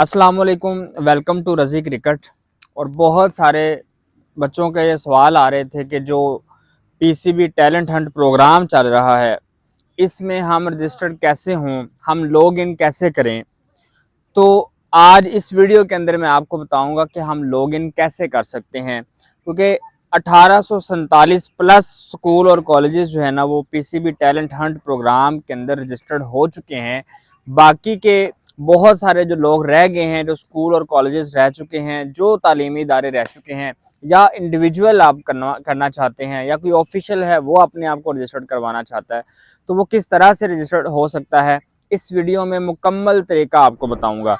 अस्सलाम वालेकुम, welcome to रज़ी क्रिकेट। और बहुत सारे बच्चों के ये सवाल आ रहे थे कि जो पीसीबी टैलेंट हंट प्रोग्राम चल रहा है, इसमें हम रजिस्टर्ड कैसे हों, हम लॉग इन कैसे करें। तो आज इस वीडियो के अंदर मैं आपको बताऊंगा कि हम लॉग इन कैसे कर सकते हैं, क्योंकि 1847 प्लस स्कूल और कॉलेजेस जो है ना वो पीसीबी टैलेंट हंट प्रोग्राम के अंदर रजिस्टर्ड हो चुके हैं। बाकी के बहुत सारे जो लोग रह गए हैं, जो स्कूल और कॉलेजेस रह चुके हैं, जो तालीमी इदारे रह चुके हैं, या इंडिविजुअल आप करना चाहते हैं, या कोई ऑफिशियल है वो अपने आप को रजिस्टर्ड करवाना चाहता है, तो वो किस तरह से रजिस्टर्ड हो सकता है, इस वीडियो में मुकम्मल तरीका आपको बताऊंगा।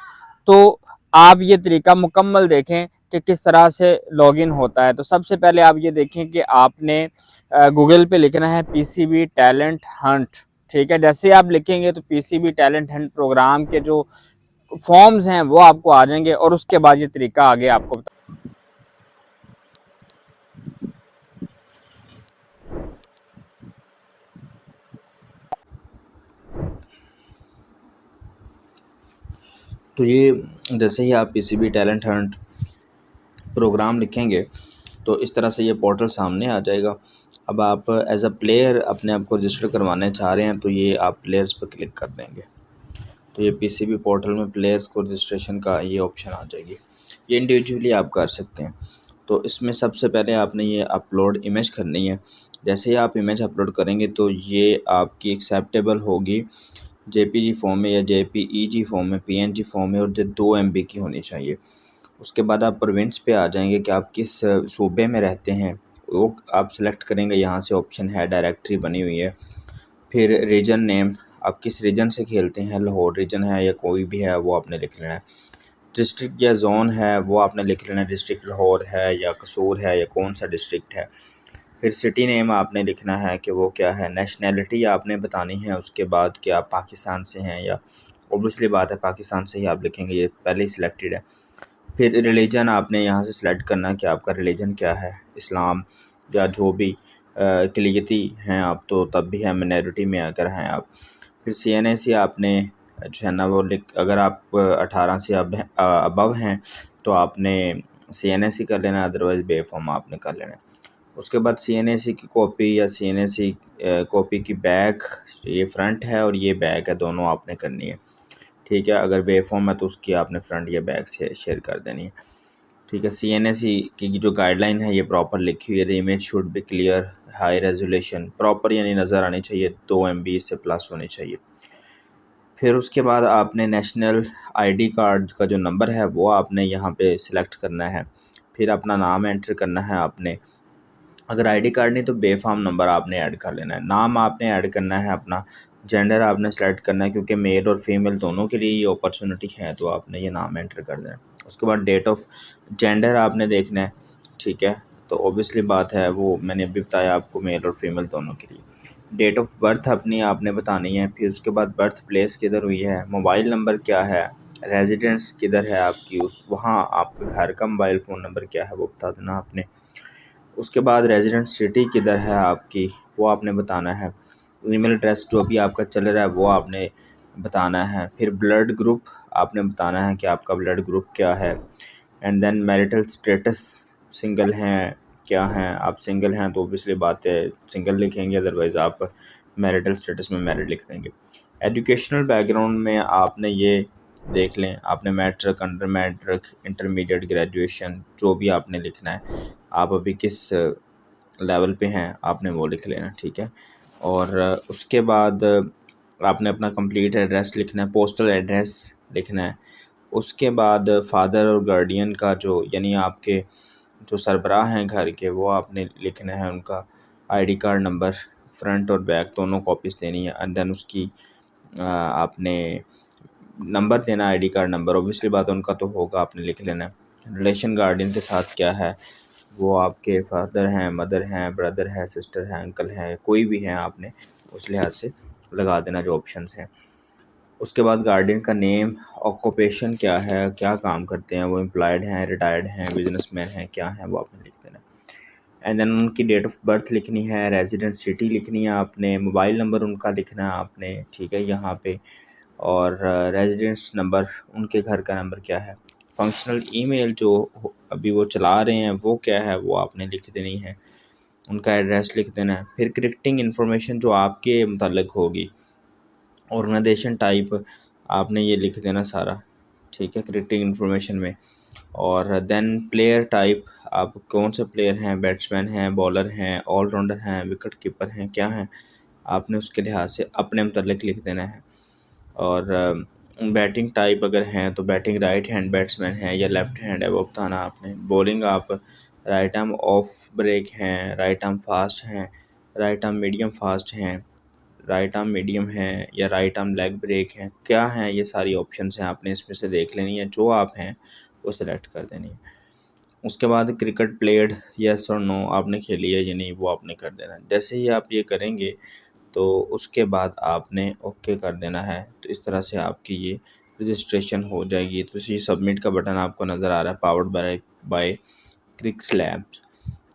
तो आप ये तरीका मुकम्मल देखें कि किस तरह से लॉगिन होता है। तो सबसे पहले आप ये देखें कि आपने गूगल पे लिखना है पीसीबी टैलेंट हंट। ठीक है, जैसे आप लिखेंगे तो पीसीबी टैलेंट हंट प्रोग्राम के जो फॉर्म्स हैं वो आपको आ जाएंगे, और उसके बाद ये तरीका आगे आपको बता। तो ये जैसे ही आप पीसीबी टैलेंट हंट प्रोग्राम लिखेंगे तो इस तरह से ये पोर्टल सामने आ जाएगा। अब आप एज अ प्लेयर अपने आप को रजिस्टर करवाने चाह रहे हैं तो ये आप प्लेयर्स पर क्लिक कर देंगे तो ये पीसीबी पोर्टल में प्लेयर्स को रजिस्ट्रेशन का ये ऑप्शन आ जाएगी। ये इंडिविजुअली आप कर सकते हैं। तो इसमें सबसे पहले आपने ये अपलोड इमेज करनी है। जैसे ही आप इमेज अपलोड करेंगे तो ये आपकी एक्सेप्टेबल होगी जेपीजी फॉर्म में या जेपीईजी फॉर्म में, पीएनजी फॉर्म में, और जो 2 MB की होनी चाहिए। उसके बाद आप प्रोविंस पे आ जाएंगे कि आप किस सूबे में रहते हैं, वो आप सेलेक्ट करेंगे। यहाँ से ऑप्शन है, डायरेक्टरी बनी हुई है। फिर रीजन नेम, आप किस रीजन से खेलते हैं, लाहौर रीजन है या कोई भी है वो आपने लिख लेना है। डिस्ट्रिक्ट या जोन है वो आपने लिख लेना है, डिस्ट्रिक्ट लाहौर है या कसूर है या कौन सा डिस्ट्रिक्ट है। फिर सिटी नेम आपने लिखना है कि वो क्या है। नेशनैलिटी आपने बतानी है उसके बाद कि आप पाकिस्तान से हैं, या ऑब्वियसली बात है पाकिस्तान से ही आप लिखेंगे, ये पहले ही सिलेक्टेड है। फिर रिलीजन आपने यहाँ से सिलेक्ट करना है कि आपका रिलीजन क्या है, इस्लाम या जो भी अक़लियती हैं आप, तो तब भी है मिनॉरिटी में अगर हैं आप। फिर CNAC आपने जो है ना वो लिख, अगर आप 18 से अबव हैं तो आपने CNAC कर लेना, अदरवाइज़ बे फॉर्म आपने कर लेना। उसके बाद CNAC की कॉपी या CNAC कॉपी की बैक, ये फ्रंट है और ये बैक है, दोनों आपने करनी है। ठीक है, अगर बे फॉर्म है तो उसकी आपने फ्रंट या बैक से शेयर कर देनी है। ठीक है, CNAC की जो गाइडलाइन है ये प्रॉपर लिखी हुई है। The image should be clear, high resolution, proper यानी नज़र आनी चाहिए, 2 MB से प्लस होनी चाहिए। फिर उसके बाद आपने नेशनल ID कार्ड का जो नंबर है वो आपने यहाँ पे सिलेक्ट करना है। फिर अपना नाम एंटर करना है आपने, अगर ID कार्ड नहीं तो बेफाम नंबर आपने ऐड कर लेना है। नाम आपने ऐड करना है अपना, जेंडर आपने सेलेक्ट करना है क्योंकि मेल और फीमेल दोनों के लिए ये अपॉर्चुनिटी है, तो आपने ये नाम एंटर कर देना है। उसके बाद डेट ऑफ जेंडर आपने देखना है। ठीक है, तो ऑब्वियसली बात है वो मैंने अभी बताया आपको, मेल और फीमेल दोनों के लिए। डेट ऑफ बर्थ अपनी आपने बतानी है। फिर उसके बाद बर्थ प्लेस किधर हुई है, मोबाइल नंबर क्या है, रेजिडेंस किधर है आपकी, उस वहाँ आपके घर का मोबाइल फ़ोन नंबर क्या है वो बता देना आपने। उसके बाद रेजिडेंट सिटी किधर है आपकी वो आपने बताना है। ईमेल एड्रेस जो अभी आपका चल रहा है वो आपने बताना है। फिर ब्लड ग्रुप आपने बताना है कि आपका ब्लड ग्रुप क्या है। And then marital status, single हैं क्या हैं, आप सिंगल हैं तो ऑब्वियसली बात है सिंगल लिखेंगे, अदरवाइज़ आप मैरिटल स्टेटस में मैरिड लिख देंगे। एजुकेशनल बैकग्राउंड में आपने ये देख लें, आपने matric, under matric, intermediate, graduation, जो भी आपने लिखना है, आप अभी किस लेवल पे हैं आपने वो लिख लेना। ठीक है, और उसके बाद आपने अपना कंप्लीट एड्रेस लिखना है, पोस्टल एड्रेस लिखना है। उसके बाद फादर और गार्डियन का जो, यानी आपके जो सरबराह हैं घर के, वो आपने लिखना है, उनका ID कार्ड नंबर फ्रंट और बैक दोनों कॉपीज़ देनी है। एंड देन उसकी आपने नंबर देना, ID कार्ड नंबर, ऑब्वियसली बात उनका तो होगा, आपने लिख लेना है। रिलेशन गार्डियन के साथ क्या है, वो आपके फादर हैं, मदर हैं, ब्रदर है, सिस्टर है, अंकल है, कोई भी हैं, आपने उस लिहाज से लगा देना जो ऑप्शंस हैं। उसके बाद गार्डियन का नेम, ऑक्यूपेशन क्या है, क्या काम करते हैं वो, एम्प्लॉयड हैं, रिटायर्ड हैं, बिजनेसमैन हैं, क्या हैं वो आपने लिख देना। एंड देन उनकी डेट ऑफ बर्थ लिखनी है, रेजिडेंट सिटी लिखनी है आपने, मोबाइल नंबर उनका लिखना है आपने। ठीक है, यहाँ पे और रेजिडेंस नंबर, उनके घर का नंबर क्या है। फंक्शनल ईमेल जो अभी वो चला रहे हैं वो क्या है, वो आपने लिख देनी है, उनका एड्रेस लिख देना है। फिर क्रिकेटिंग इन्फॉर्मेशन जो आपके मुताल्लिक होगी, ऑर्गेनाइजेशन टाइप आपने ये लिख देना सारा, ठीक है, क्रिकेटिंग इन्फॉर्मेशन में। और देन प्लेयर टाइप, आप कौन से प्लेयर हैं, बैट्समैन हैं, बॉलर हैं, ऑलराउंडर हैं, विकेट कीपर हैं, क्या हैं, आपने उसके लिहाज से अपने मुताल्लिक लिख देना है। और बैटिंग टाइप अगर हैं तो बैटिंग राइट हैंड बैट्समैन है या लेफ्ट हैंड है वो बताना आपने। बॉलिंग आप राइट आर्म ऑफ ब्रेक हैं, राइट आर्म फास्ट हैं, राइट आर्म मीडियम फास्ट हैं, राइट आर्म मीडियम है या राइट आर्म लेग ब्रेक है, क्या हैं, ये सारी ऑप्शंस हैं, आपने इसमें से देख लेनी है, जो आप हैं वो सिलेक्ट कर देनी है। उसके बाद क्रिकेट प्लेड यस और नो, आपने खेली है या नहीं वो आपने कर देना है। जैसे ही आप ये करेंगे तो उसके बाद आपने ओके कर देना है। तो इस तरह से आपकी ये रजिस्ट्रेशन हो जाएगी। तो ये सबमिट का बटन आपको नज़र आ रहा है, पावर्ड बाय क्रिक्स लैब्स।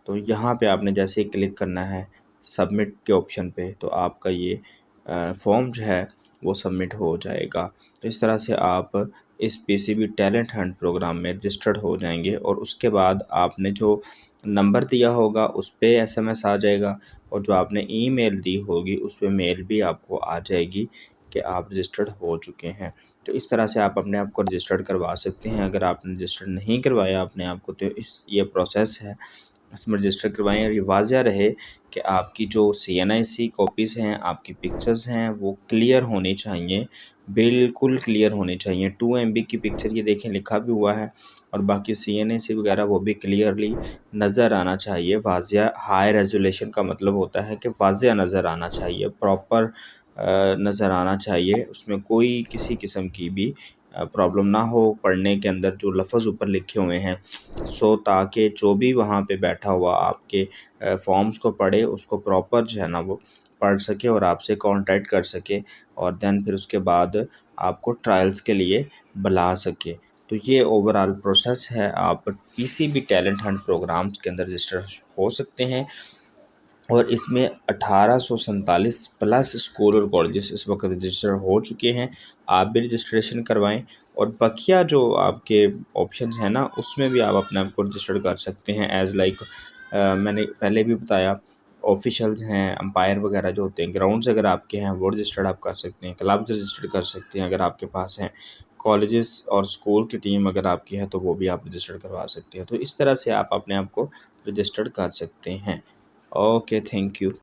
तो यहाँ पे आपने जैसे ही क्लिक करना है सबमिट के ऑप्शन पे, तो आपका ये फॉर्म जो है वो सबमिट हो जाएगा। तो इस तरह से आप इस पीसीबी टैलेंट हंट प्रोग्राम में रजिस्टर्ड हो जाएंगे। और उसके बाद आपने जो नंबर दिया होगा उस पे एसएमएस आ जाएगा, और जो आपने ईमेल दी होगी उस पे मेल भी आपको आ जाएगी कि आप रजिस्टर्ड हो चुके हैं। तो इस तरह से आप अपने आप को रजिस्टर्ड करवा सकते हैं। अगर आपने रजिस्टर्ड नहीं करवाया अपने आप को, तो ये प्रोसेस है, इसमें रजिस्टर करवाएं। और ये वाज़िया रहे कि आपकी जो CNIC कॉपीज़ हैं, आपकी पिक्चर्स हैं, वो क्लियर होनी चाहिए, बिल्कुल क्लियर होनी चाहिए। 2 MB की पिक्चर ये देखें लिखा भी हुआ है, और बाकी CNIC वगैरह वो भी क्लियरली नज़र आना चाहिए। वाज़िया हाई रेजोल्यूशन का मतलब होता है कि वाज़िया नज़र आना चाहिए, प्रॉपर नज़र आना चाहिए, उसमें कोई किसी किस्म की भी प्रॉब्लम ना हो पढ़ने के अंदर जो लफ्ज़ ऊपर लिखे हुए हैं। ताकि जो भी वहाँ पे बैठा हुआ आपके फॉर्म्स को पढ़े, उसको प्रॉपर जो है ना वो पढ़ सके और आपसे कांटेक्ट कर सके, और देन फिर उसके बाद आपको ट्रायल्स के लिए बुला सके। तो ये ओवरऑल प्रोसेस है, आप पीसीबी टैलेंट हंट प्रोग्राम्स के अंदर रजिस्टर हो सकते हैं। और इसमें 1847 प्लस स्कूल और कॉलेजेस इस वक्त रजिस्टर हो चुके हैं। आप भी रजिस्ट्रेशन करवाएं, और बकिया जो आपके ऑप्शंस हैं ना, उसमें भी आप अपने आप को रजिस्टर कर सकते हैं। एज़ लाइक मैंने पहले भी बताया, ऑफिशल्स हैं, अंपायर वगैरह जो होते हैं, ग्राउंड्स अगर आपके हैं वो रजिस्टर्ड आप कर सकते हैं, क्लब्स रजिस्टर कर सकते हैं अगर आपके पास हैं, कॉलेजेस और स्कूल की टीम अगर आपकी है तो वो भी आप रजिस्टर करवा सकते हैं। तो इस तरह से आप अपने आप को रजिस्टर्ड कर सकते हैं। Okay, thank you.